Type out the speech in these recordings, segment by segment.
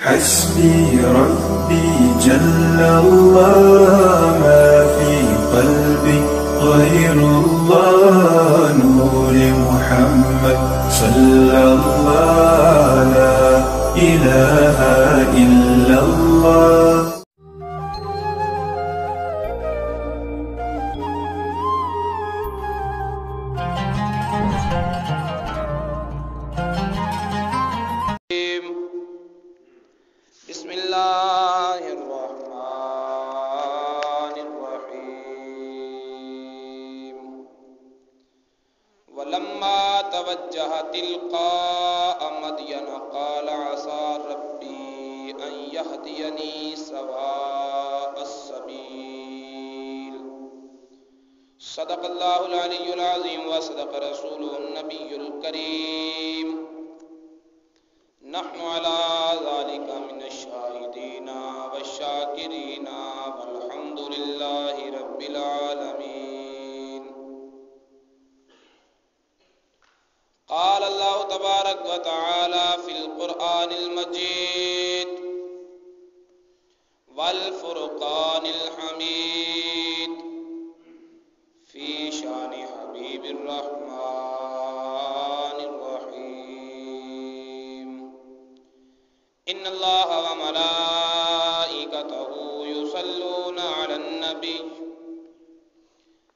حسبي ربي جل الله ما في قلبي غير الله نور محمد صلى الله لا إله إلا الله. بسم الله الرحمن الرحيم. ولما توجه تلقاء مدين قال عسى ربي أن يهديني سواء السبيل. صدق الله العلي العظيم وصدق رسوله النبي الكريم. نحن على ذلك من الشاهدين والشاكرين والحمد لله رب العالمين. قال الله تبارك وتعالى في القرآن المجيد والفرقان الحميد في شان حبيب الرحمن الرحيم. إن الله وملائكته يصلون على النبي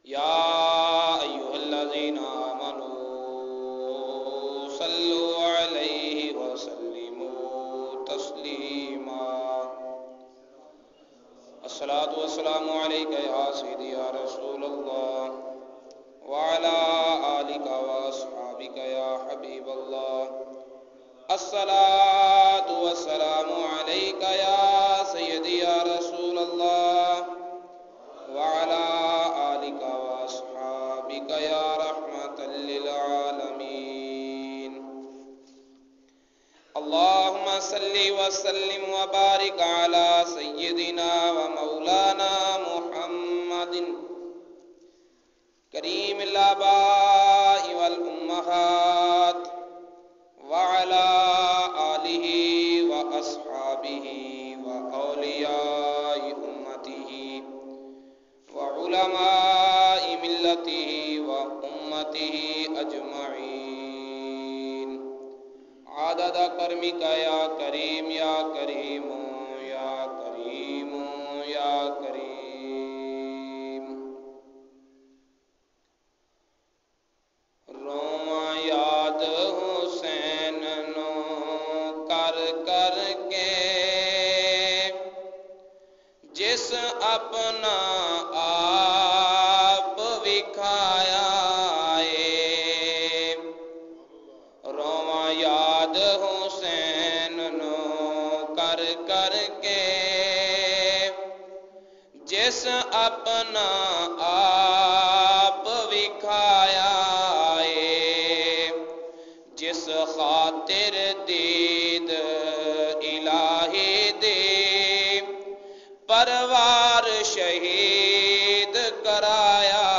يا أيها الذين آمنوا صلوا عليه وسلموا تسليما. الصلاة والسلام عليك يا سيدي يا رسول الله وعلى آلك وأصحابك يا حبيب الله. الصلاة والسلام عليك يا سيدي يا رسول الله وعلى آلك وأصحابك يا رحمة للعالمين. اللهم صل وسلم وبارك على سيدنا ومولانا محمد كريم الآباء والأمهات وعلى آله وأصحابه وأولياء أمته وعلماء ملته وأمته أجمعين عدد كرمك يا كريم يا كريم يا كريم يا كريم. روواں یاد حسین نو کر کر کے جس اپنا آپ وکھایا ہے. روواں یاد حسین نو کر کر کے جس اپنا آپ وکھایا ہے. جس خاطر دید الہی دی پروار شہید کرایا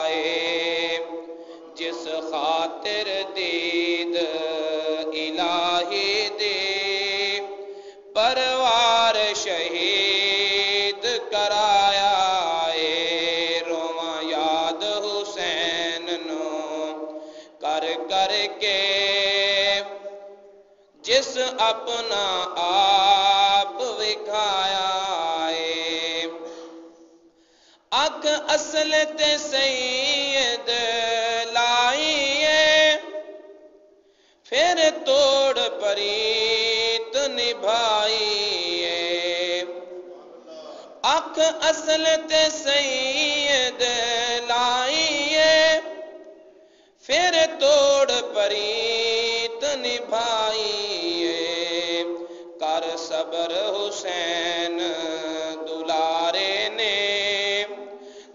ہے. جس خاطر دید الہی دی پروار شہید کرایا ہے. رواں یاد حسین نو کر کر کے جس اپنا آپ وکھایا ہے. اکھ اصل تے سید لائیے پھر توڑ پریت نبھائیے. اکھ اصل تے سید لائیے پھر توڑ پریت نبھائیے. کر صبر حسین دلارے نے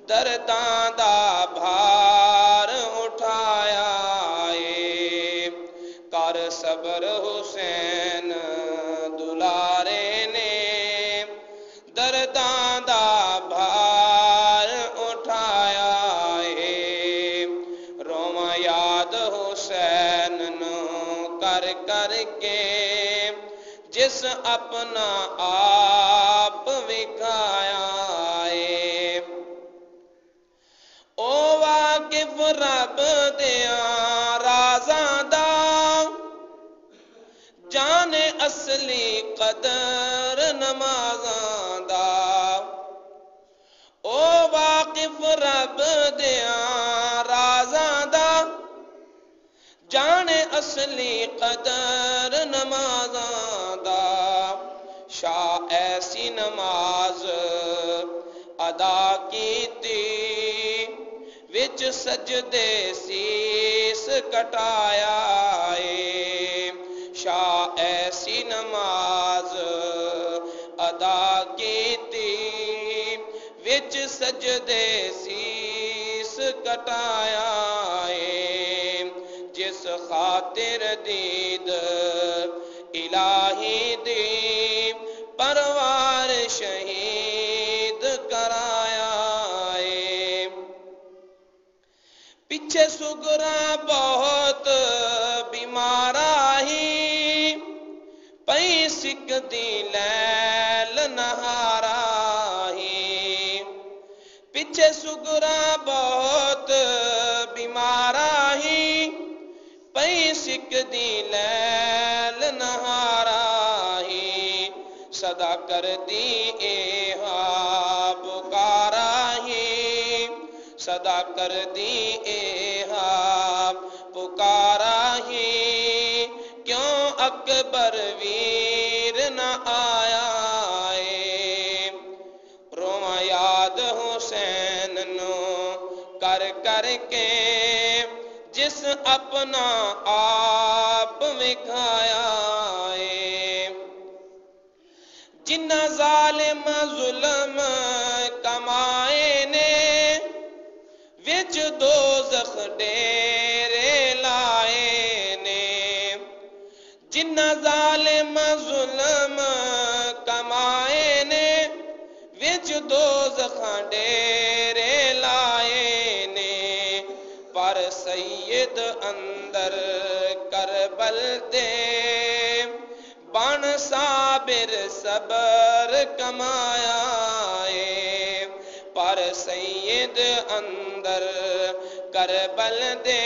درداں دا بھار اٹھایا ہے. کر صبر حسین دلارے نے درداں دا بھار اٹھایا ہے. روواں یاد حسین نو کر کر کے جس جس اپنا آپ وکھایا ہے او واقف رب دیاں رازاں دا جانے اصلی قدر نمازاں دا او واقف رب دیاں رازاں دا جانے اصلی قدر نمازاں دا شاہ ایسی نماز ادا کیتی وچ سجدے سیس کٹایا ہے شاہ ایسی نماز ادا کیتی وچ سجدے سیس کٹایا ہے جس خاطر دید الہی دی پروار شہید کرایا ہے پیچھے سگرا بہت بیمارا ہی پئی سکھ دی لیل نہارا ہی پیچھے سگرا بہت بیمارا ہی پئی سکھ دی لیل نہارا ہی صدا کر دی اے ہاں پکارا ہی صدا کر دی اے ہاں پکارا ہی کیوں اکبر ویر نہ آیا ہے رواں یاد حسین نو کر کر کے جس اپنا آپ وکھایا ہے جنہ ظالم ظلم کمائے نے وچ دوزخ ڈیرے لائے نے جنہ ظالم ظلم کمائے نے وچ دوزخ ڈیرے لائے نے پر سید اندر کربل دے بن صابر صبر کمایا ہے پر سید اندر کربل دے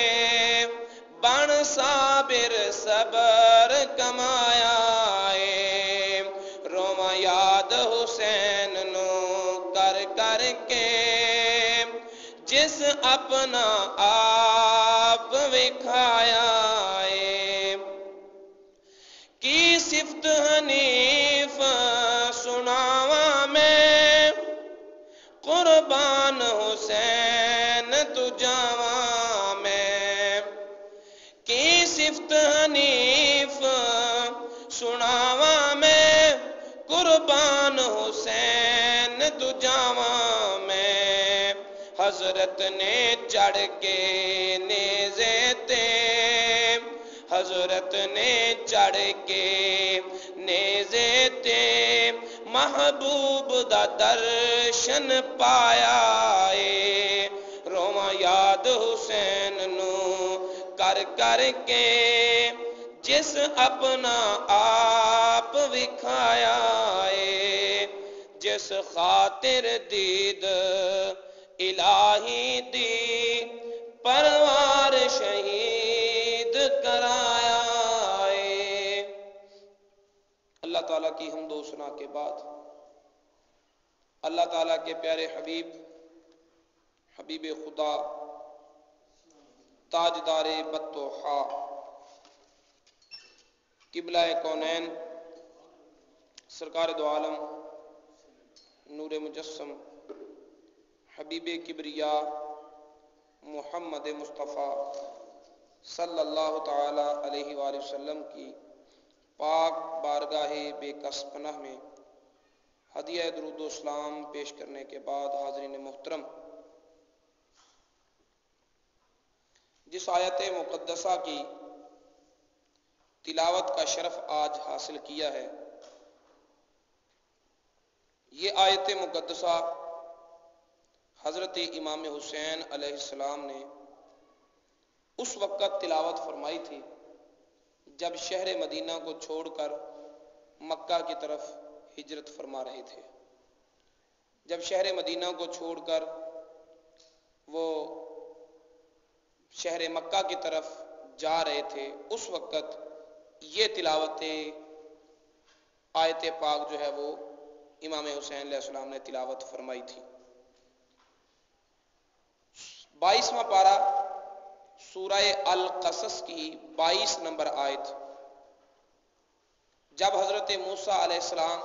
بن صابر صبر کمایا ہے رواں یاد حسین نو کر کر کے جس اپنا آپ وکھایا ہے کی صفت حنیف سناواں میں قربان حسین تو جاواں میں کی صفت حنیف سناواں میں قربان حسین تو جاواں میں حضرت نے چڑھ کے نیزے تے حضرت نے چڑھ کے نیزے تے محبوب دا درشن پایا ہے رواں یاد حسین نو کر کر کے جس اپنا آپ وکھایا ہے جس خاطر دید الہی دی پروار شہید کرایا ہے اللہ تعالیٰ کی حمد و ثنا کے بعد اللہ تعالیٰ کے پیارے حبیب خدا تاجدار بطحاء قبلہ کونین سرکار دو عالم نور مجسم حبیب کبریا محمد مصطفیٰ صلی اللہ تعالی علیہ وآلہ وسلم کی پاک بارگاہ بے کس پناہ میں ہدیہ درود و اسلام پیش کرنے کے بعد حاضرین محترم، جس آیت مقدسہ کی تلاوت کا شرف آج حاصل کیا ہے، یہ آیت مقدسہ حضرت امام حسین علیہ السلام نے اس وقت تلاوت فرمائی تھی جب شہر مدینہ کو چھوڑ کر مکہ کی طرف ہجرت فرما رہے تھے. جب شہر مدینہ کو چھوڑ کر وہ شہر مکہ کی طرف جا رہے تھے، اس وقت یہ تلاوت آیت پاک جو ہے وہ امام حسین علیہ السلام نے تلاوت فرمائی تھی. 22واں پارہ سورہ القصص کی 22 نمبر آیت. جب حضرت موسیٰ علیہ السلام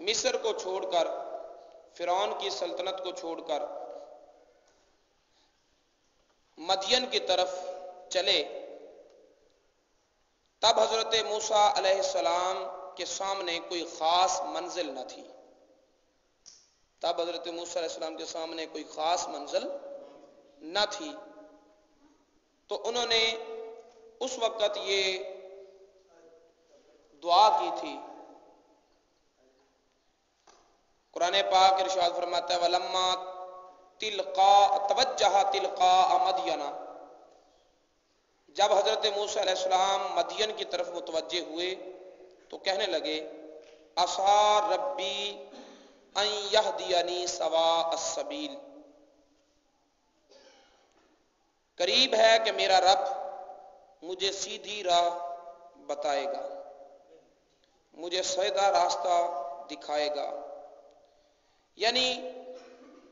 مصر کو چھوڑ کر، فرعون کی سلطنت کو چھوڑ کر مدین کی طرف چلے، تب حضرت موسیٰ علیہ السلام کے سامنے کوئی خاص منزل نہ تھی. تب حضرت موسیٰ علیہ السلام کے سامنے کوئی خاص منزل نہ تھی. تو انہوں نے اس وقت یہ دعا کی تھی. قرآن پاک ارشاد فرماتا ہے وَلَمَّا توجہ تلقاء مدین. جب حضرت موسیٰ علیہ السلام مدین کی طرف متوجہ ہوئے تو کہنے لگے عسیٰ ربی ان یہدینی سواء السبیل. قریب ہے کہ میرا رب مجھے سیدھی راہ بتائے گا، مجھے سیدھا راستہ دکھائے گا. یعنی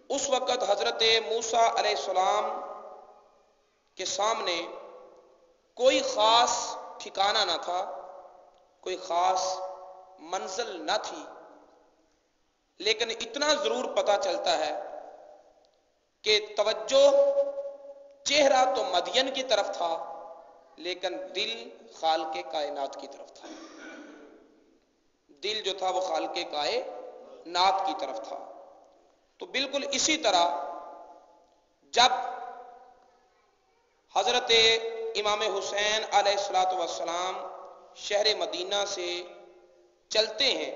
اس وقت حضرت موسیٰ علیہ السلام کے سامنے کوئی خاص ٹھکانہ نہ تھا، کوئی خاص منزل نہ تھی، لیکن اتنا ضرور پتہ چلتا ہے کہ توجہ چہرہ تو مدین کی طرف تھا لیکن دل خالق کائنات کی طرف تھا. دل جو تھا وہ خالق کائنات کی طرف تھا. تو بالکل اسی طرح جب حضرت امام حسین علیہ السلام شہر مدینہ سے چلتے ہیں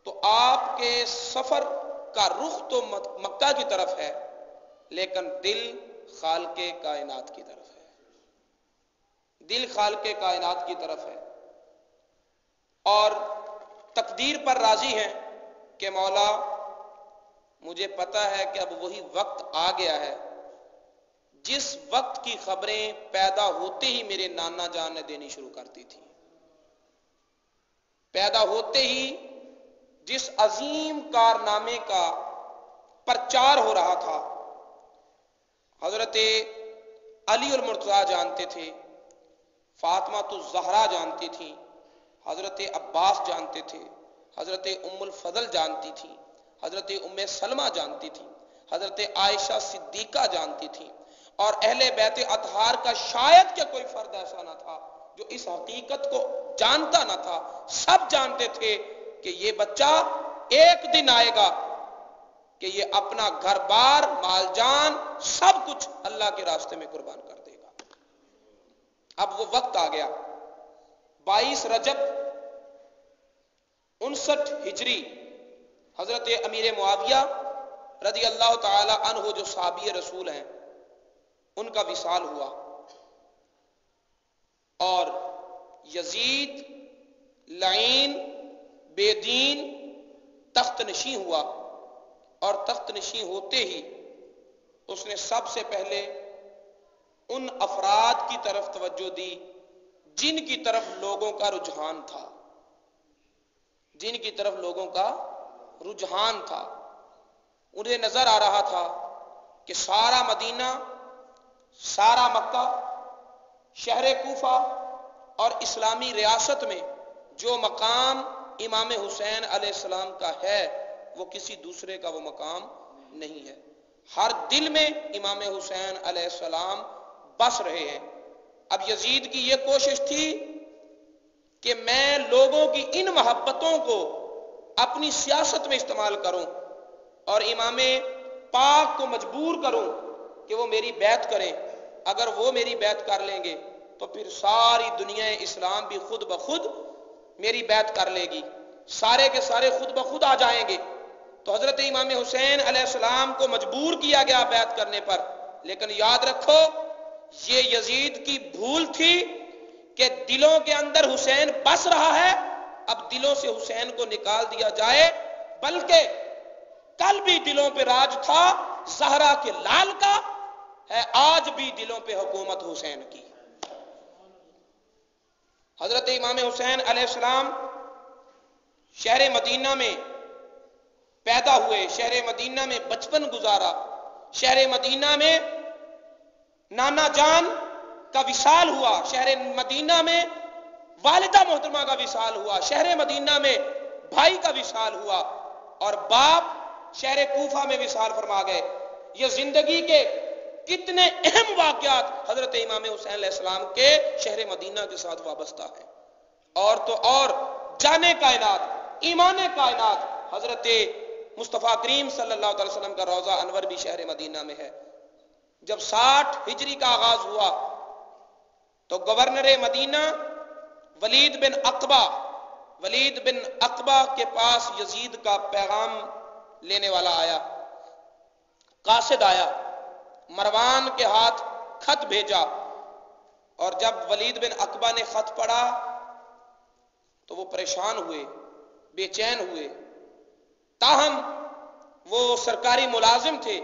تو آپ کے سفر کا رخ تو مکہ کی طرف ہے لیکن دل خالق کائنات کی طرف ہے. دل خالق کائنات کی طرف ہے اور تقدیر پر راضی ہیں کہ مولا مجھے پتہ ہے کہ اب وہی وقت آ گیا ہے جس وقت کی خبریں پیدا ہوتے ہی میرے نانا جان نے دینی شروع کرتی تھی. پیدا ہوتے ہی جس عظیم کارنامے کا پرچار ہو رہا تھا، حضرت علی المرتضیٰ جانتے تھے، فاطمہ الزہرا جانتی تھی، حضرت عباس جانتے تھے، حضرت ام الفضل جانتی تھی، حضرت ام سلمہ جانتی تھی، حضرت عائشہ صدیقہ جانتی تھی، اور اہل بیت اطہار کا شاید کہ کوئی فرد ایسا نہ تھا جو اس حقیقت کو جانتا نہ تھا. سب جانتے تھے کہ یہ بچہ ایک دن آئے گا کہ یہ اپنا گھر بار مال جان سب کچھ اللہ کے راستے میں قربان کر دے گا. اب وہ وقت آ گیا. 22 رجب 59 ہجری حضرت امیر معاویہ رضی اللہ تعالی عنہ جو صحابی رسول ہیں ان کا وصال ہوا اور یزید لعین بے دین تخت نشین ہوا. اور تخت نشین ہوتے ہی اس نے سب سے پہلے ان افراد کی طرف توجہ دی جن کی طرف لوگوں کا رجحان تھا، جن کی طرف لوگوں کا رجحان تھا. انہیں نظر آ رہا تھا کہ سارا مدینہ، سارا مکہ، شہر کوفہ اور اسلامی ریاست میں جو مقام امام حسین علیہ السلام کا ہے وہ کسی دوسرے کا وہ مقام نہیں ہے. ہر دل میں امام حسین علیہ السلام بس رہے ہیں. اب یزید کی یہ کوشش تھی کہ میں لوگوں کی ان محبتوں کو اپنی سیاست میں استعمال کروں اور امام پاک کو مجبور کروں کہ وہ میری بیعت کریں. اگر وہ میری بیعت کر لیں گے تو پھر ساری دنیا اسلام بھی خود بخود میری بیعت کر لے گی، سارے کے سارے خود بخود آ جائیں گے. تو حضرت امام حسین علیہ السلام کو مجبور کیا گیا بیعت کرنے پر. لیکن یاد رکھو یہ یزید کی بھول تھی کہ دلوں کے اندر حسین بس رہا ہے، اب دلوں سے حسین کو نکال دیا جائے، بلکہ کل بھی دلوں پہ راج تھا زہرا کے لال کا، ہے آج بھی دلوں پہ حکومت حسین کی۔ حضرت امام حسین علیہ السلام شہر مدینہ میں پیدا ہوئے، شہر مدینہ میں بچپن گزارا، شہر مدینہ میں نانا جان کا وصال ہوا، شہر مدینہ میں والدہ محترمہ کا وصال ہوا، شہر مدینہ میں بھائی کا وصال ہوا، اور باپ شہر کوفہ میں وصال فرما گئے۔ یہ زندگی کے کتنے اہم واقعات حضرت امام حسین علیہ السلام کے شہر مدینہ کے ساتھ وابستہ ہیں۔ اور تو اور جانے کائنات، ایمان کائنات، حضرت مصطفیٰ کریم صلی اللہ علیہ وسلم کا روضہ انور بھی شہر مدینہ میں ہے۔ جب 60 ہجری کا آغاز ہوا تو گورنر مدینہ ولید بن عقبہ کے پاس یزید کا پیغام لینے والا آیا، قاصد آیا، مروان کے ہاتھ خط بھیجا، اور جب ولید بن عقبہ نے خط پڑھا تو وہ پریشان ہوئے، بے چین ہوئے، تاہم وہ سرکاری ملازم تھے۔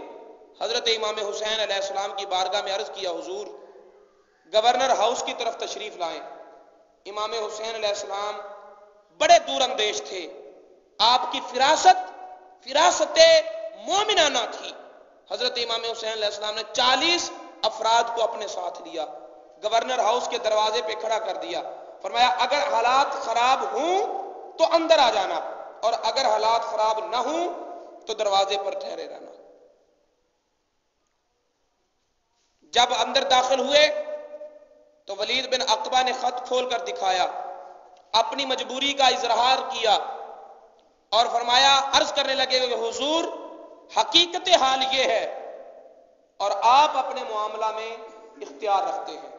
حضرت امام حسین علیہ السلام کی بارگاہ میں عرض کیا، حضور گورنر ہاؤس کی طرف تشریف لائیں۔ امام حسین علیہ السلام بڑے دور اندیش تھے، آپ کی فراست مومنانہ تھی۔ حضرت امام حسین علیہ السلام نے 40 افراد کو اپنے ساتھ لیا، گورنر ہاؤس کے دروازے پہ کھڑا کر دیا، فرمایا اگر حالات خراب ہوں تو اندر آ جانا، اور اگر حالات خراب نہ ہوں تو دروازے پر ٹھہرے رہنا۔ جب اندر داخل ہوئے تو ولید بن عقبہ نے خط کھول کر دکھایا، اپنی مجبوری کا اظہار کیا، اور فرمایا، عرض کرنے لگے کہ حضور حقیقت حال یہ ہے، اور آپ اپنے معاملہ میں اختیار رکھتے ہیں،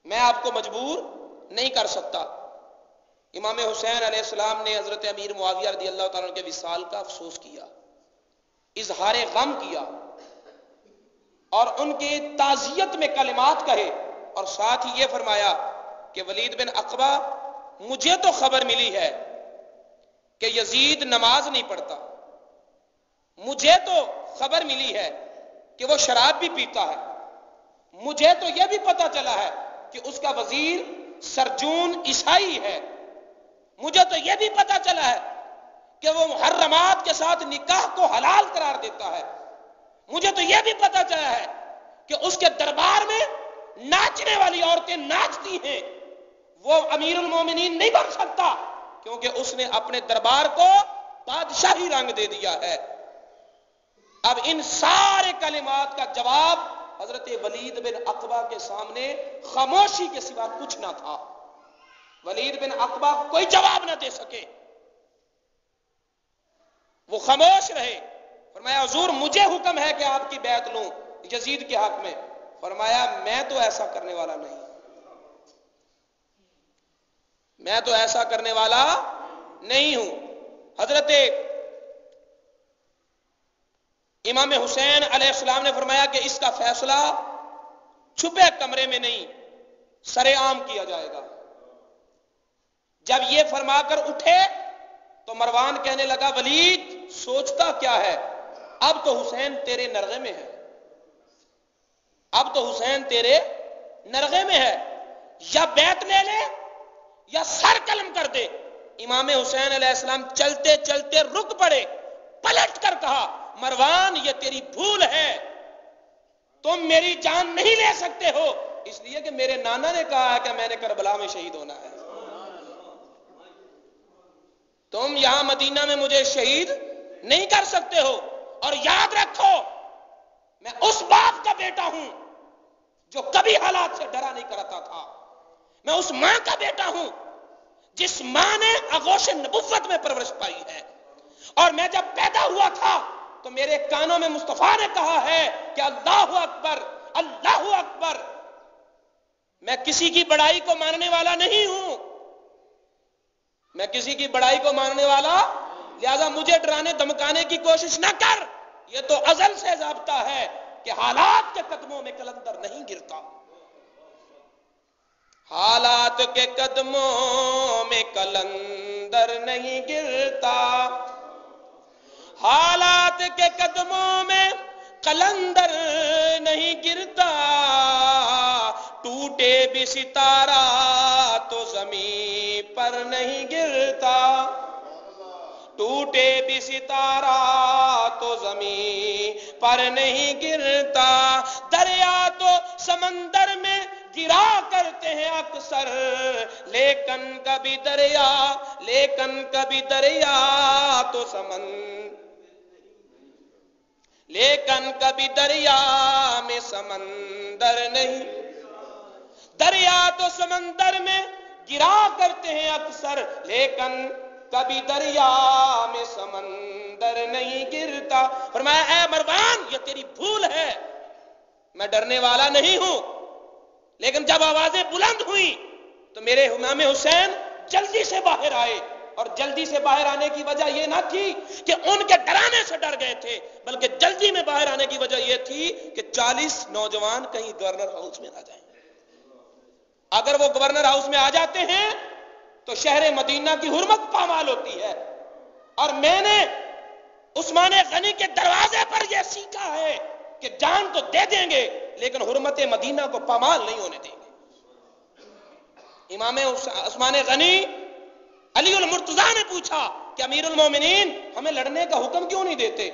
میں آپ کو مجبور نہیں کر سکتا۔ امام حسین علیہ السلام نے حضرت امیر معاویہ رضی اللہ تعالیٰ عنہ کے وصال کا افسوس کیا، اظہار غم کیا، اور ان کی تعزیت میں کلمات کہے، اور ساتھ ہی یہ فرمایا کہ ولید بن عقبہ، مجھے تو خبر ملی ہے کہ یزید نماز نہیں پڑھتا، مجھے تو خبر ملی ہے کہ وہ شراب بھی پیتا ہے، مجھے تو یہ بھی پتا چلا ہے کہ اس کا وزیر سرجون عیسائی ہے، مجھے تو یہ بھی پتا چلا ہے کہ وہ محرمات کے ساتھ نکاح کو حلال قرار دیتا ہے، مجھے تو یہ بھی پتا چلا ہے کہ اس کے دربار میں ناچنے والی عورتیں ناچتی ہیں، وہ امیر المومنین نہیں بن سکتا کیونکہ اس نے اپنے دربار کو بادشاہی رنگ دے دیا ہے۔ اب ان سارے کلمات کا جواب حضرت ولید بن عقبہ کے سامنے خاموشی کے سوا کچھ نہ تھا۔ ولید بن عقبہ کوئی جواب نہ دے سکے، وہ خاموش رہے۔ فرمایا حضور مجھے حکم ہے کہ آپ کی بیعت لوں یزید کے حق میں۔ فرمایا میں تو ایسا کرنے والا نہیں، میں تو ایسا کرنے والا نہیں ہوں۔ حضرت امام حسین علیہ السلام نے فرمایا کہ اس کا فیصلہ چھپے کمرے میں نہیں، سرے عام کیا جائے گا۔ جب یہ فرما کر اٹھے تو مروان کہنے لگا، ولید سوچتا کیا ہے؟ اب تو حسین تیرے نرغے میں ہے، اب تو حسین تیرے نرغے میں ہے، یا بیعت لے لے یا سر قلم کر دے۔ امام حسین علیہ السلام چلتے چلتے رک پڑے، پلٹ کر کہا، مروان یہ تیری بھول ہے، تم میری جان نہیں لے سکتے ہو، اس لیے کہ میرے نانا نے کہا ہے کہ میں نے کربلا میں شہید ہونا ہے، تم یہاں مدینہ میں مجھے شہید نہیں کر سکتے ہو۔ اور یاد رکھو میں اس باپ کا بیٹا ہوں جو کبھی حالات سے ڈرا نہیں کرتا تھا، میں اس ماں کا بیٹا ہوں جس ماں نے آغوش نبوت میں پرورش پائی ہے، اور میں جب پیدا ہوا تھا تو میرے کانوں میں مصطفیٰ نے کہا ہے کہ اللہ اکبر اللہ اکبر۔ میں کسی کی بڑائی کو ماننے والا نہیں ہوں، میں کسی کی بڑائی کو ماننے والا، لہذا مجھے ڈرانے دمکانے کی کوشش نہ کر، یہ تو ازل سے ضابطہ ہے کہ حالات کے قدموں میں کلندر نہیں گرتا۔ حالات کے قدموں میں قلندر نہیں گرتا، حالات کے قدموں میں قلندر نہیں گرتا، ٹوٹے بھی ستارہ تو زمین پر نہیں گرتا، ٹوٹے بھی ستارہ تو زمین پر نہیں گرتا، دریا تو سمندر میں گرا کرتے ہیں اکثر، لیکن کبھی دریا تو لیکن کبھی دریا میں سمندر نہیں، دریا تو سمندر میں گرا کرتے ہیں اکثر، لیکن کبھی دریا میں سمندر نہیں گرتا۔ فرمایا اے مروان یہ تیری بھول ہے، میں ڈرنے والا نہیں ہوں، لیکن جب آوازیں بلند ہوئیں تو میرے امام حسین جلدی سے باہر آئے، اور جلدی سے باہر آنے کی وجہ یہ نہ تھی کہ ان کے ڈرانے سے ڈر گئے تھے، بلکہ جلدی میں باہر آنے کی وجہ یہ تھی کہ 40 نوجوان کہیں گورنر ہاؤس میں نہ جائیں۔ اگر وہ گورنر ہاؤس میں آ جاتے ہیں تو شہر مدینہ کی حرمت پامال ہوتی ہے، اور میں نے عثمان غنی کے دروازے پر یہ سیکھا ہے کہ جان تو دے دیں گے لیکن حرمت مدینہ کو پامال نہیں ہونے دیں گے۔ امام عثمان غنی علی المرتضیٰ نے پوچھا کہ امیر المومنین ہمیں لڑنے کا حکم کیوں نہیں دیتے؟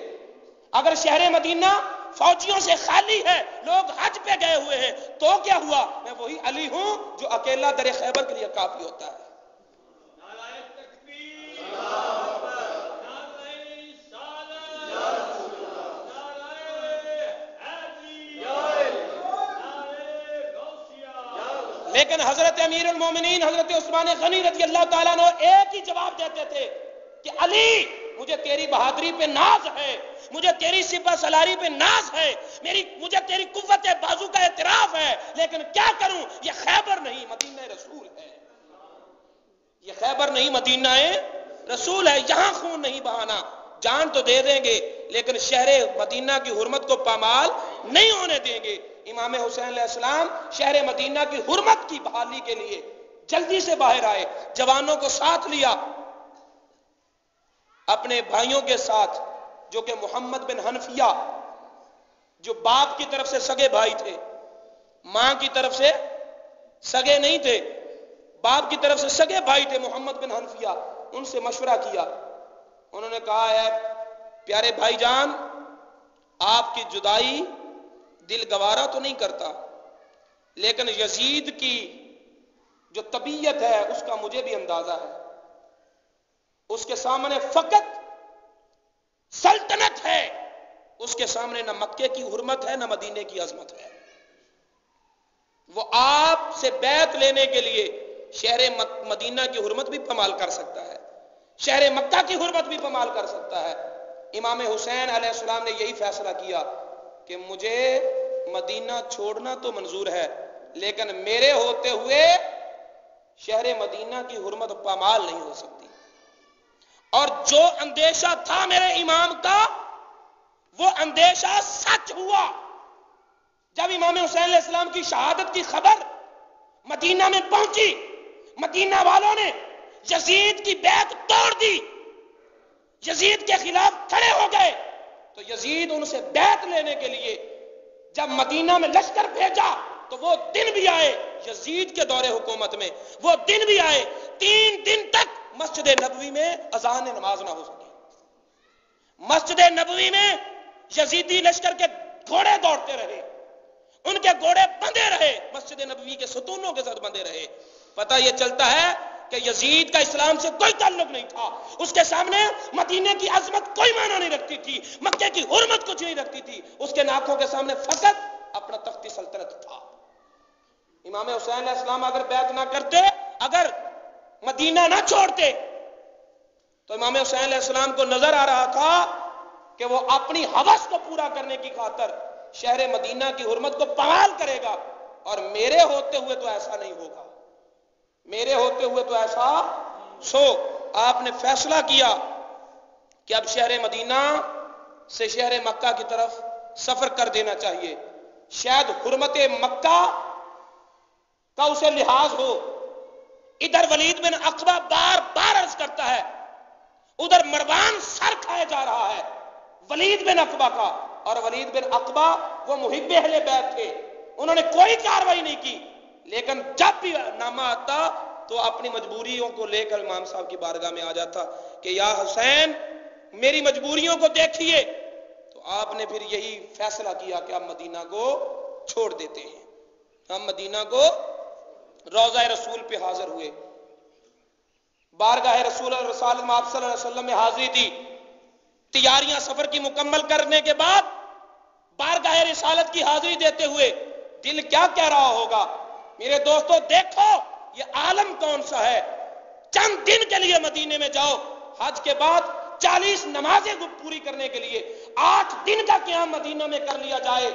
اگر شہر مدینہ فوجیوں سے خالی ہے، لوگ حج پہ گئے ہوئے ہیں، تو کیا ہوا؟ میں وہی علی ہوں جو اکیلا در خیبر کے لیے کافی ہوتا ہے۔ لیکن حضرت امیر المومنین حضرت عثمان غنی رضی اللہ تعالیٰ عنہ ایک ہی جواب دیتے تھے کہ علی مجھے تیری بہادری پہ ناز ہے، مجھے تیری سپہ سالاری پہ ناز ہے، مجھے تیری قوت بازو کا اعتراف ہے، لیکن کیا کروں؟ یہ خیبر نہیں مدینہ رسول ہے، یہ خیبر نہیں مدینہ رسول ہے، یہاں خون نہیں بہانا، جان تو دے دیں گے لیکن شہر مدینہ کی حرمت کو پامال نہیں ہونے دیں گے۔ امام حسین علیہ السلام شہر مدینہ کی حرمت کی بحالی کے لیے جلدی سے باہر آئے، جوانوں کو ساتھ لیا، اپنے بھائیوں کے ساتھ جو کہ محمد بن حنفیہ، جو باپ کی طرف سے سگے بھائی تھے، ماں کی طرف سے سگے نہیں تھے، باپ کی طرف سے سگے بھائی تھے محمد بن حنفیہ، ان سے مشورہ کیا۔ انہوں نے کہا اے پیارے بھائی جان، آپ کی جدائی دل گوارا تو نہیں کرتا، لیکن یزید کی جو طبیعت ہے اس کا مجھے بھی اندازہ ہے، اس کے سامنے فقط سلطنت ہے، اس کے سامنے نہ مکے کی حرمت ہے نہ مدینے کی عظمت ہے۔ وہ آپ سے بیعت لینے کے لیے شہر مدینہ کی حرمت بھی پامال کر سکتا ہے، شہر مکہ کی حرمت بھی پامال کر سکتا ہے۔ امام حسین علیہ السلام نے یہی فیصلہ کیا کہ مجھے مدینہ چھوڑنا تو منظور ہے، لیکن میرے ہوتے ہوئے شہر مدینہ کی حرمت پامال نہیں ہو سکتی۔ اور جو اندیشہ تھا میرے امام کا وہ اندیشہ سچ ہوا۔ جب امام حسین علیہ السلام کی شہادت کی خبر مدینہ میں پہنچی، مدینہ والوں نے یزید کی بیعت توڑ دی، یزید کے خلاف کھڑے ہو گئے، تو یزید ان سے بیعت لینے کے لیے جب مدینہ میں لشکر بھیجا تو وہ دن بھی آئے یزید کے دور حکومت میں، وہ دن بھی آئے 3 دن تک مسجد نبوی میں اذان نماز نہ ہو سکی۔ مسجد نبوی میں یزیدی لشکر کے گھوڑے دوڑتے رہے، ان کے گھوڑے بندھے رہے، مسجد نبوی کے ستونوں کے ساتھ بندھے رہے۔ پتہ یہ چلتا ہے کہ یزید کا اسلام سے کوئی تعلق نہیں تھا، اس کے سامنے مدینے کی عظمت کوئی معنی نہیں رکھتی تھی، مکے کی حرمت کچھ نہیں رکھتی تھی، اس کے ناکوں کے سامنے فقط اپنا تختی سلطنت تھا۔ امام حسین علیہ السلام اگر بیعت نہ کرتے، اگر مدینہ نہ چھوڑتے، تو امام حسین علیہ السلام کو نظر آ رہا تھا کہ وہ اپنی ہوس کو پورا کرنے کی خاطر شہر مدینہ کی حرمت کو پامال کرے گا، اور میرے ہوتے ہوئے تو ایسا نہیں ہوگا، میرے ہوتے ہوئے تو ایسا آپ نے فیصلہ کیا کہ اب شہر مدینہ سے شہر مکہ کی طرف سفر کر دینا چاہیے، شاید حرمت مکہ کا اسے لحاظ ہو. ادھر ولید بن عقبہ بار بار عرض کرتا ہے، ادھر مروان سر کھائے جا رہا ہے ولید بن عقبہ کا. اور ولید بن عقبہ وہ محب اہل بیت تھے، انہوں نے کوئی کاروائی نہیں کی، لیکن جب بھی نامہ آتا تو اپنی مجبوریوں کو لے کر امام صاحب کی بارگاہ میں آ جاتا کہ یا حسین میری مجبوریوں کو دیکھیے. تو آپ نے پھر یہی فیصلہ کیا کہ اب مدینہ کو چھوڑ دیتے ہیں. ہم مدینہ کو روضہ رسول پہ حاضر ہوئے، بارگاہ رسول اللہ آپ صلی اللہ علیہ وسلم میں حاضری دی. تیاریاں سفر کی مکمل کرنے کے بعد بارگاہ رسالت کی حاضری دیتے ہوئے دل کیا کہہ رہا ہوگا؟ میرے دوستو دیکھو یہ عالم کون سا ہے. چند دن کے لیے مدینے میں جاؤ، حج کے بعد 40 نمازیں پوری کرنے کے لیے 8 دن کا قیام مدینہ میں کر لیا جائے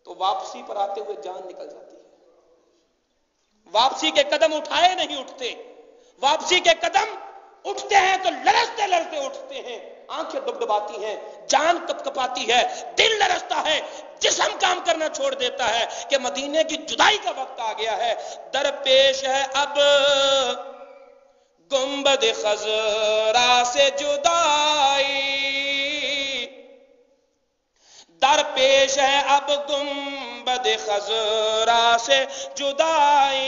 تو واپسی پر آتے ہوئے جان نکل جاتی ہے. واپسی کے قدم اٹھائے نہیں اٹھتے، واپسی کے قدم اٹھتے ہیں تو لرزتے لرزتے اٹھتے ہیں، آنکھیں ڈبڈباتی ہیں، جان کپکپاتی ہے، دل لرزتا ہے، جسم کام کرنا چھوڑ دیتا ہے کہ مدینے کی جدائی کا وقت آ گیا ہے. درپیش ہے اب گنبد خضرا سے جدائی، درپیش ہے اب گنبد خضرا سے جدائی،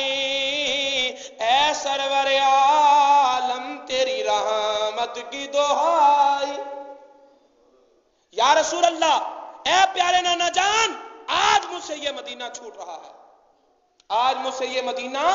اے سرور عالم تیری رحمت کی دہائی. یا رسول اللہ، اے پیارے نانا جان، آج مجھ سے یہ مدینہ چھوٹ رہا ہے، آج مجھ سے یہ مدینہ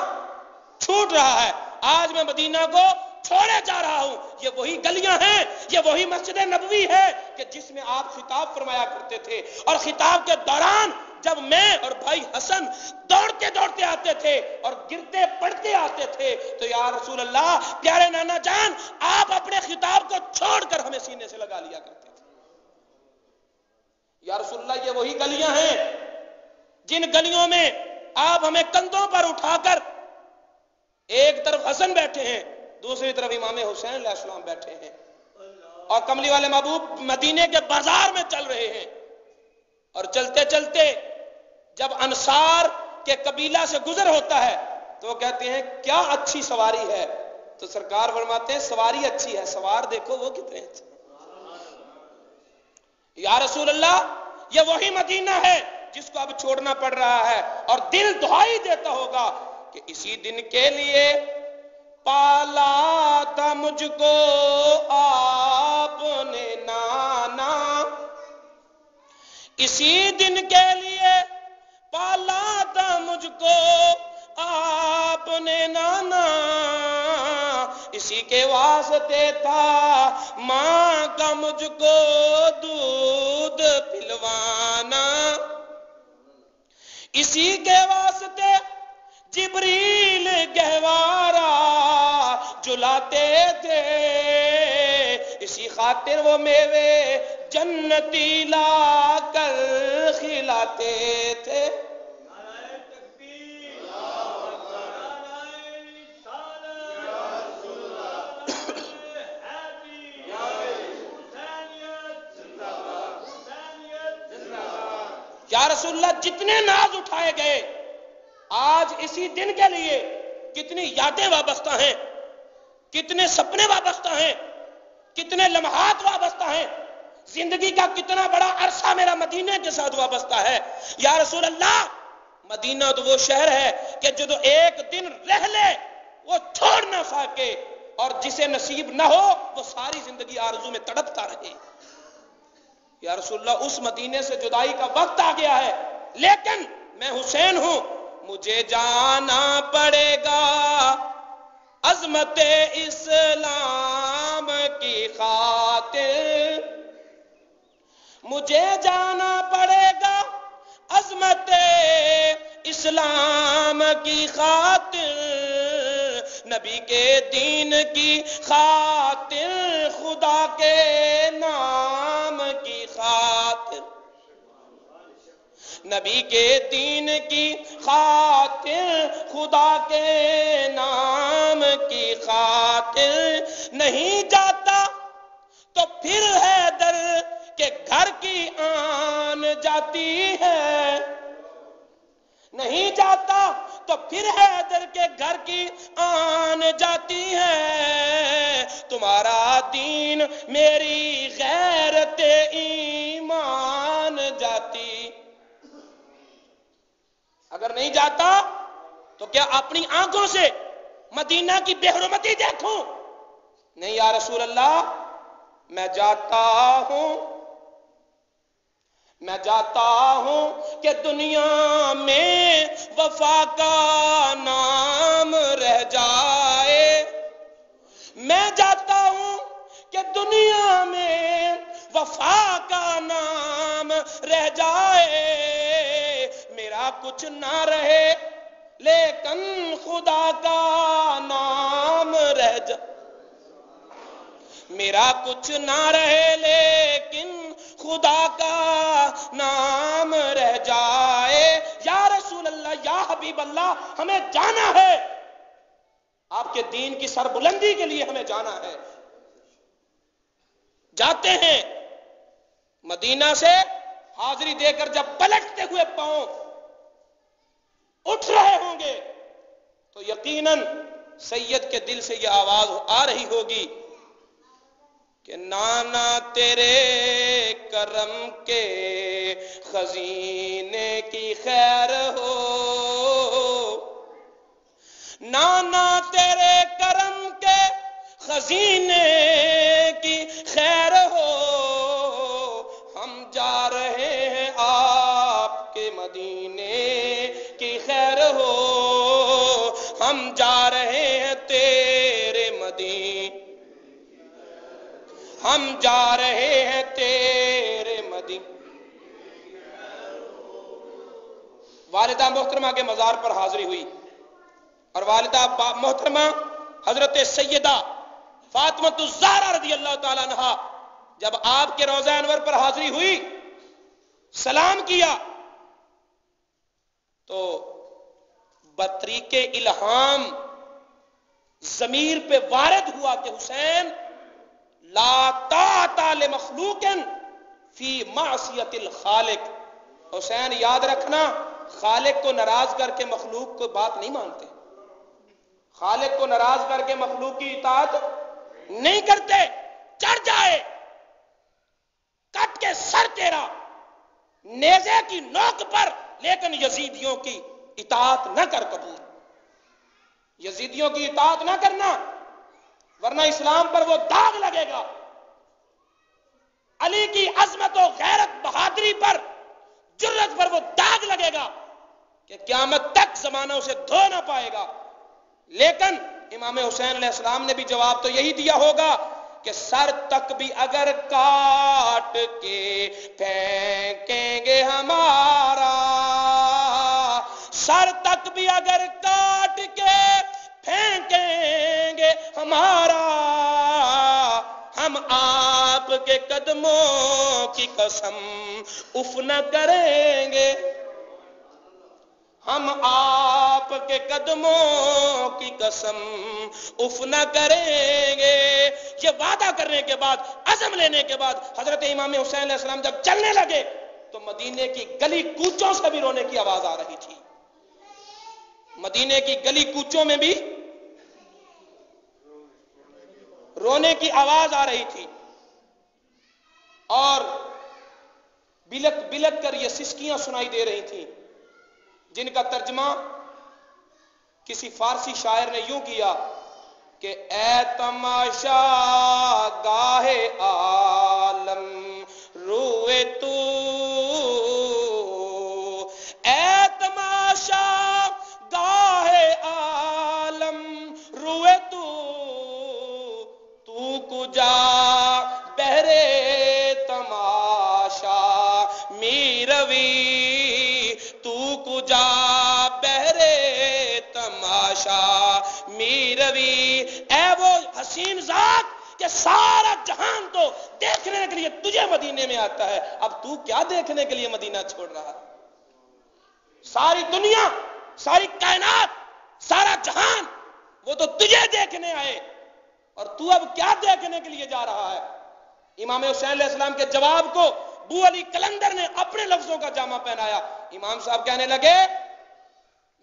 چھوٹ رہا ہے، آج میں مدینہ کو چھوڑے جا رہا ہوں. یہ وہی گلیاں ہیں، یہ وہی مسجد نبوی ہے کہ جس میں آپ خطاب فرمایا کرتے تھے. اور خطاب کے دوران جب میں اور بھائی حسن دوڑتے دوڑتے آتے تھے اور گرتے پڑتے آتے تھے تو یا رسول اللہ، پیارے نانا جان، آپ اپنے خطاب کو چھوڑ کر ہمیں سینے سے لگا لیا کرتے تھے. یا رسول اللہ، یہ وہی گلیاں ہیں جن گلیوں میں آپ ہمیں کندھوں پر اٹھا کر، ایک طرف حسن بیٹھے ہیں، دوسری طرف امام حسین علیہ السلام بیٹھے ہیں، اور کملی والے محبوب مدینے کے بازار میں چل رہے ہیں. اور چلتے چلتے جب انصار کے قبیلہ سے گزر ہوتا ہے تو وہ کہتے ہیں کیا اچھی سواری ہے. تو سرکار فرماتے ہیں سواری اچھی ہے، سوار دیکھو وہ کتنے اچھے. یا رسول اللہ، یہ وہی مدینہ ہے جس کو اب چھوڑنا پڑ رہا ہے. اور دل دعائی دیتا ہوگا کہ اسی دن کے لیے پالا تھا مجھ کو آپ نے نانا، اسی دن کے لیے پالا تھا مجھ کو آپ نے نانا، اسی کے واسطے تھا ماں کا مجھ کو دودھ پلوانا، اسی کے واسطے جبریل گہوارہ جلاتے تھے، اسی خاطر وہ میوے جنتی لا کر کھلاتے تھے. یا رسول اللہ، جتنے ناز اٹھائے گئے آج اسی دن کے لیے کتنی یادیں وابستہ ہیں، کتنے سپنے وابستہ ہیں، کتنے لمحات وابستہ ہیں. زندگی کا کتنا بڑا عرصہ میرا مدینے کے ساتھ وابستہ ہے. یا رسول اللہ، مدینہ تو وہ شہر ہے کہ جو ایک دن رہ لے وہ چھوڑ نہ سکے، اور جسے نصیب نہ ہو وہ ساری زندگی آرزو میں تڑپتا رہے. یا رسول اللہ، اس مدینے سے جدائی کا وقت آ گیا ہے، لیکن میں حسین ہوں، مجھے جانا پڑے گا عظمت اسلام کی خاطر، مجھے جانا پڑے گا عظمت اسلام کی خاطر، نبی کے دین کی خاطر، خدا کے نام کی خاطر، نبی کے دین کی خاطر، خدا کے نام کی خاطر. نہیں جاتا تو پھر حیدر کے گھر کی آن جاتی ہے، نہیں جاتا تو دین میری غیرت ایمان جاتی. اگر نہیں جاتا تو کیا اپنی آنکھوں سے مدینہ کی بے حرمتی دیکھوں؟ نہیں یا رسول اللہ، میں جاتا ہوں کہ دنیا میں وفا کا نام رہ جائے. میں جاتا ہوں کہ دنیا میں وفا کا نام رہ جائے. میرا کچھ نہ رہے لیکن خدا کا نام رہ جائے. میرا کچھ نہ رہے لیکن خدا کا نام رہ جائے. یا رسول اللہ، یا حبیب اللہ، ہمیں جانا ہے، آپ کے دین کی سربلندی کے لیے ہمیں جانا ہے. جاتے ہیں مدینہ سے حاضری دے کر جب پلٹتے ہوئے پاؤں اٹھ رہے ہوں گے تو یقیناً سید کے دل سے یہ آواز آ رہی ہوگی کہ نانا تیرے کرم کے خزینے کی خیر ہو، نانا تیرے کرم کے خزینے کی خیر ہو. ہم جا رہے ہیں آپ کے مدینے کی خیر ہو، ہم جا رہے ہیں تیرے مدینے، ہم جا رہے ہیں تیرے مدینے. والدہ محترمہ کے مزار پر حاضری ہوئی اور والدہ محترمہ حضرت سیدہ فاطمہ الزہرا رضی اللہ تعالیٰ عنہا جب آپ کے روضہ انور پر حاضری ہوئی، سلام کیا تو بطریق الہام ضمیر پہ وارد ہوا کہ حسین، لا طاعت لمخلوق فی معصیت الخالق. حسین یاد رکھنا، خالق کو ناراض کر کے مخلوق کو بات نہیں مانتے، خالق کو ناراض کر کے مخلوق کی اطاعت نہیں کرتے. چڑھ جائے کٹ کے سر تیرا نیزے کی نوک پر، لیکن یزیدیوں کی اطاعت نہ کر کبھی، یزیدیوں کی اطاعت نہ کرنا ورنہ اسلام پر وہ داغ لگے گا. علی کی عظمت و غیرت بہادری پر، جرت پر وہ داغ لگے گا کہ قیامت تک زمانہ اسے دھو نہ پائے گا. لیکن امام حسین علیہ السلام نے بھی جواب تو یہی دیا ہوگا کہ سر تک بھی اگر کاٹ کے پھینکیں گے ہمارا، سر تک بھی اگر کاٹ کے پھینکیں گے ہمارا، ہم آپ کے قدموں کی قسم اف نہ کریں گے، ہم آپ کے قدموں کی قسم اف نہ کریں گے. یہ وعدہ کرنے کے بعد، عزم لینے کے بعد حضرت امام حسین علیہ السلام جب چلنے لگے تو مدینے کی گلی کوچوں سے بھی رونے کی آواز آ رہی تھی. مدینے کی گلی کوچوں میں بھی رونے کی آواز آ رہی تھی اور بلک بلک کر یہ سسکیاں سنائی دے رہی تھیں، جن کا ترجمہ کسی فارسی شاعر نے یوں کیا کہ اے تماشا گاہ عالم روئے تو، اے تماشا گاہ عالم روئے تو کجا بہرے تماشا میروی، تو کجا بہرے تماشا میروی. اے وہ حسین ذات کہ سارا جہان تو دیکھنے کے لیے تجھے مدینے میں آتا ہے، اب تو کیا دیکھنے کے لیے مدینہ چھوڑ رہا ہے؟ ساری دنیا، ساری کائنات، سارا جہان وہ تو تجھے دیکھنے آئے اور تو اب کیا دیکھنے کے لیے جا رہا ہے؟ امام حسین علیہ السلام کے جواب کو بو علی قلندر نے اپنے لفظوں کا جامہ پہنایا. امام صاحب کہنے لگے،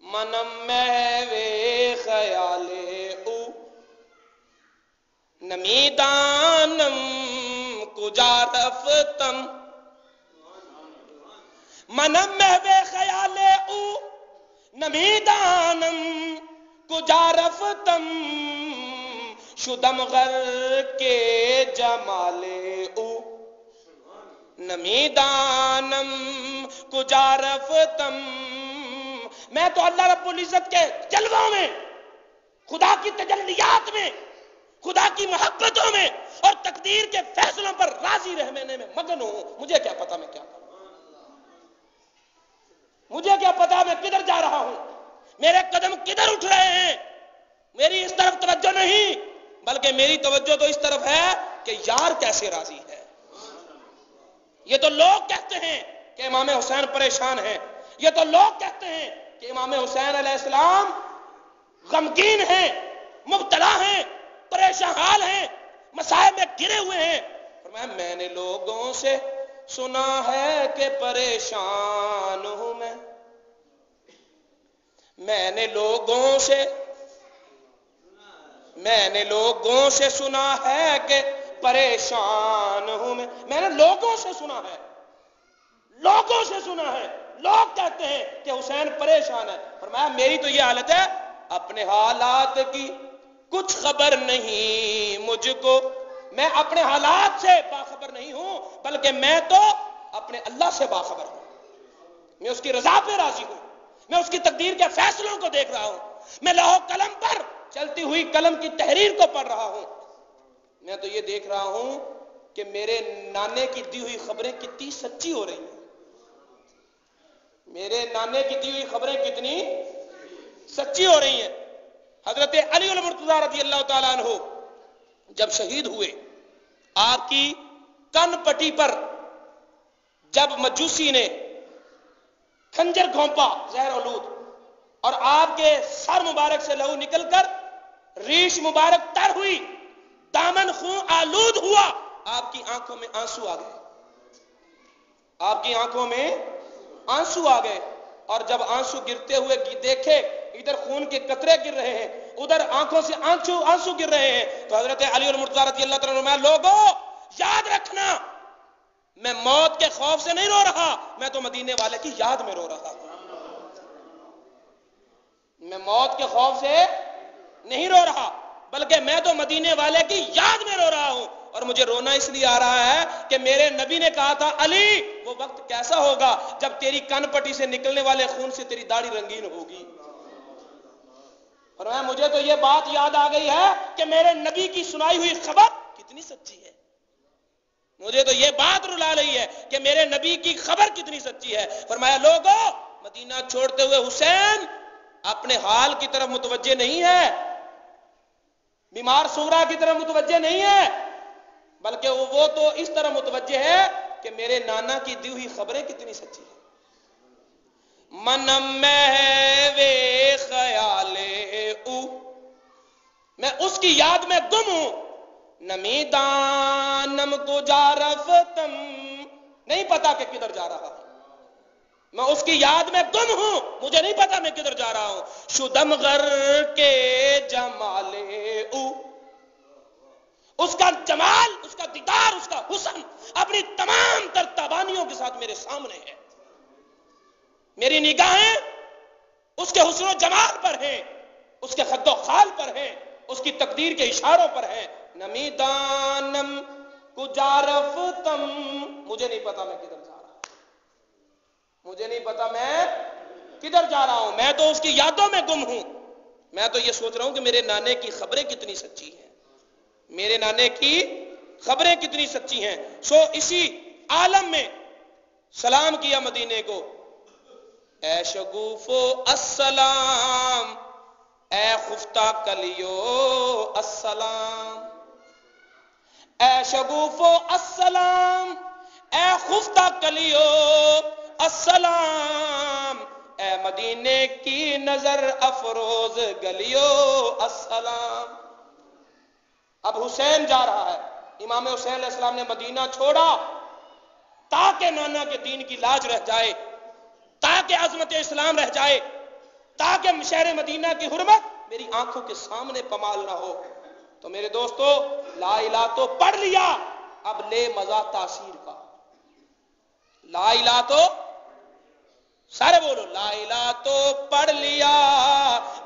منم محوے خیال او نمیدان دانم کجا رفتم منم محو خیال او نمیدانم کجا رفتم شدم غرق جمال او نمیدانم کجا رفتم. میں تو اللہ رب العزت کے جلووں میں، خدا کی تجلیات میں، خدا کی محبتوں میں اور تقدیر کے فیصلوں پر راضی رہنے میں مگن ہوں. مجھے کیا پتا میں کیا کروں، مجھے کیا پتا میں کدھر جا رہا ہوں، میرے قدم کدھر اٹھ رہے ہیں. میری اس طرف توجہ نہیں، بلکہ میری توجہ تو اس طرف ہے کہ یار کیسے راضی ہے. یہ تو لوگ کہتے ہیں کہ امام حسین پریشان ہیں، یہ تو لوگ کہتے ہیں کہ امام حسین علیہ السلام غمگین ہیں، مبتلا ہیں، پریشان حال ہیں، مسائل میں گرے ہوئے ہیں. فرمایا میں نے لوگوں سے سنا ہے کہ پریشان ہوں میں نے لوگوں سے سنا ہے کہ پریشان ہوں میں نے لوگوں سے سنا ہے، لوگ کہتے ہیں کہ حسین پریشان ہے. فرمایا میری تو یہ حالت ہے، اپنے حالات کی کچھ خبر نہیں مجھ کو، میں اپنے حالات سے باخبر نہیں ہوں، بلکہ میں تو اپنے اللہ سے باخبر ہوں. میں اس کی رضا پہ راضی ہوں، میں اس کی تقدیر کے فیصلوں کو دیکھ رہا ہوں، میں لوح و قلم پر چلتی ہوئی قلم کی تحریر کو پڑھ رہا ہوں. میں تو یہ دیکھ رہا ہوں کہ میرے نانے کی دی ہوئی خبریں کتنی سچی ہو رہی ہیں، میرے نانے کی دی ہوئی خبریں کتنی سچی ہو رہی ہیں. حضرت علی المرتضیٰ رضی اللہ تعالیٰ عنہ جب شہید ہوئے، آپ کی کن پٹی پر جب مجوسی نے خنجر گھونپا زہر آلود اور آپ کے سر مبارک سے لہو نکل کر ریش مبارک تر ہوئی، دامن خون آلود ہوا، آپ کی آنکھوں میں آنسو آ گئے. اور جب آنسو گرتے ہوئے دیکھے، ادھر خون کے قطرے گر رہے ہیں، ادھر آنکھوں سے آنسو گر رہے ہیں، تو حضرت علی المرتضیٰ رضی اللہ تعالیٰ عنہ لوگوں یاد رکھنا، میں موت کے خوف سے نہیں رو رہا، میں تو مدینے والے کی یاد میں رو رہا ہوں. میں موت کے خوف سے نہیں رو رہا، بلکہ میں تو مدینے والے کی یاد میں رو رہا ہوں. اور مجھے رونا اس لیے آ رہا ہے کہ میرے نبی نے کہا تھا علی وہ وقت کیسا ہوگا جب تیری کن پٹی سے نکلنے والے خون سے تیری داڑھی رنگین ہوگی. اور مجھے تو یہ بات یاد آ گئی ہے کہ میرے نبی کی سنائی ہوئی خبر کتنی سچی ہے. مجھے تو یہ بات رلا رہی ہے کہ میرے نبی کی خبر کتنی سچی ہے. فرمایا لوگوں مدینہ چھوڑتے ہوئے حسین اپنے حال کی طرف متوجہ نہیں ہے، بیمار سغرا کی طرف متوجہ نہیں ہے، بلکہ وہ تو اس طرح متوجہ ہے کہ میرے نانا کی دی ہوئی خبریں کتنی سچی ہیں. منم محو خیال او، میں اس کی یاد میں گم ہوں. نمیدانم کجا رفتم، نہیں پتا کہ کدھر جا رہا ہوں، میں اس کی یاد میں گم ہوں، مجھے نہیں پتا میں کدھر جا رہا ہوں. شدم غرق جمال او، اس کا جمال، اس کا دیدار، اس کا حسن اپنی تمام تر تابانیوں کے ساتھ میرے سامنے ہے. میری نگاہیں اس کے حسن و جمال پر ہیں، اس کے خد و خال پر ہیں، اس کی تقدیر کے اشاروں پر ہیں. نمیدانم کجا رفتم، مجھے نہیں پتا میں کدھر جا رہا ہوں، مجھے نہیں پتا میں کدھر جا رہا ہوں، میں تو اس کی یادوں میں گم ہوں. میں تو یہ سوچ رہا ہوں کہ میرے نانے کی خبریں کتنی سچی ہیں، میرے نانے کی خبریں کتنی سچی ہیں. سو اسی عالم میں سلام کیا مدینے کو. اے شگوفو السلام، اے خفتہ کلیو السلام، اے شگوفو السلام، اے خفتہ کلیو السلام، اے مدینے کی نظر افروز گلیو السلام. اب حسین جا رہا ہے، امام حسین علیہ السلام نے مدینہ چھوڑا تاکہ نانا کے دین کی لاج رہ جائے، تاکہ عظمت اسلام رہ جائے، تاکہ شہر مدینہ کی حرمت میری آنکھوں کے سامنے پمال نہ ہو. تو میرے دوستو لا الہ تو پڑھ لیا، اب لے مزہ تاثیر کا۔ لا الہ تو سارے بولو، لا الہ تو پڑھ لیا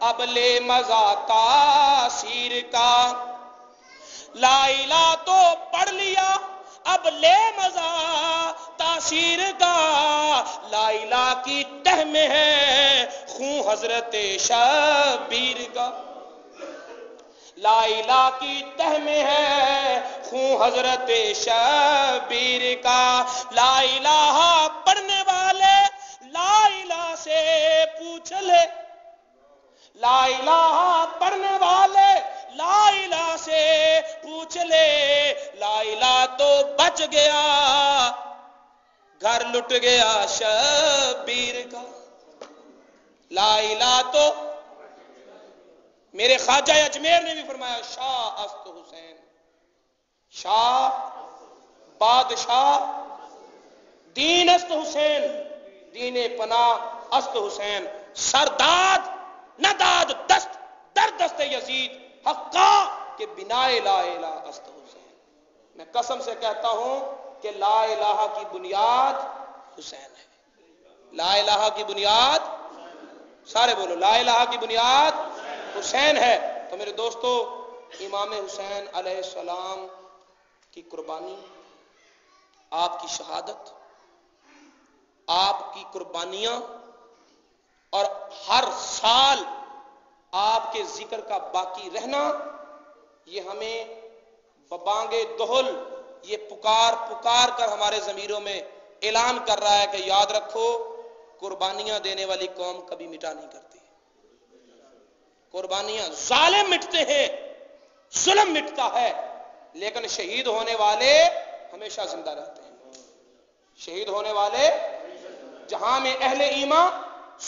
اب لے مزہ تاثیر کا، لا الہ تو پڑھ لیا اب لے مزہ تاثیر کا، لا الہ کی تہ میں ہے خون حضرت شبیر کا، لا الہ کی تہ میں ہے خون حضرت شبیر کا، لا الہ پڑھنے والے لا الہ سے پوچھ لے، لا الہ پڑھنے والے لا الہ سے پوچھ لے، لا الہ تو بچ گیا گھر لٹ گیا شبیر کا، لا الہ تو میرے خواجہ اجمیر نے بھی فرمایا شاہ است حسین، شاہ بادشاہ دین است حسین، دین پناہ است حسین، سرداد نہ داد دست در دست یزید حقا کہ بنا لا الہ است حسین۔ میں قسم سے کہتا ہوں کہ لا الہ کی بنیاد حسین ہے، لا الہ کی بنیاد سارے بولو، لا الہ کی بنیاد حسین ہے۔ تو میرے دوستو امام حسین علیہ السلام کی قربانی، آپ کی شہادت، آپ کی قربانیاں اور ہر سال آپ کے ذکر کا باقی رہنا، یہ ہمیں ببانگ دہل یہ پکار پکار کر ہمارے ضمیروں میں اعلان کر رہا ہے کہ یاد رکھو قربانیاں دینے والی قوم کبھی مٹا نہیں کرتی، قربانیاں ظالم مٹتے ہیں، ظلم مٹتا ہے، لیکن شہید ہونے والے ہمیشہ زندہ رہتے ہیں، شہید ہونے والے جہاں میں اہل ایمان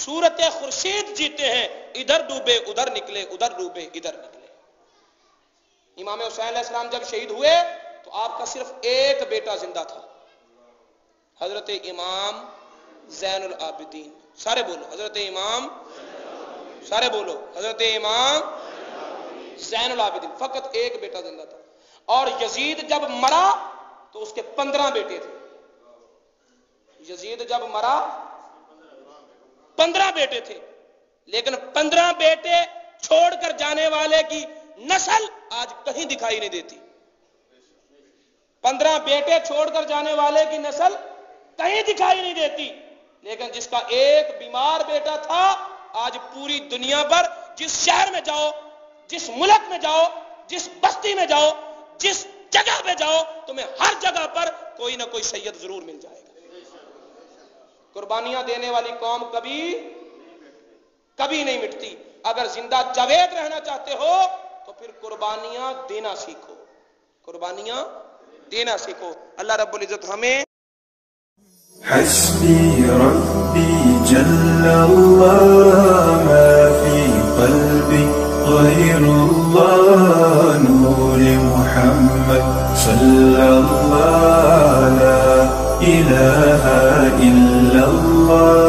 صورت خورشید جیتے ہیں، ادھر ڈوبے ادھر نکلے، ادھر ڈوبے ادھر نکلے۔ امام حسین علیہ السلام جب شہید ہوئے تو آپ کا صرف ایک بیٹا زندہ تھا، حضرت امام زین العابدین، سارے بولو حضرت امام، سارے بولو حضرت امام زین العابدین، فقط ایک بیٹا زندہ تھا۔ اور یزید جب مرا تو اس کے 15 بیٹے تھے، یزید جب مرا 15 بیٹے تھے، لیکن 15 بیٹے چھوڑ کر جانے والے کی نسل آج کہیں دکھائی نہیں دیتی، 15 بیٹے چھوڑ کر جانے والے کی نسل کہیں دکھائی نہیں دیتی، لیکن جس کا ایک بیمار بیٹا تھا آج پوری دنیا پر جس شہر میں جاؤ، جس ملک میں جاؤ، جس بستی میں جاؤ، جس جگہ پہ جاؤ، تمہیں ہر جگہ پر کوئی نہ کوئی سید ضرور مل جائے گا۔ قربانیاں دینے والی قوم کبھی نہیں مٹتی۔ اگر زندہ جاوید رہنا چاہتے ہو تو پھر قربانیاں دینا سیکھو، قربانیاں دینا سیکھو۔ اللہ رب العزت ہمیں حسبي ربي جل الله ما في قلبي غير الله نور محمد صلى الله لا إله إلا الله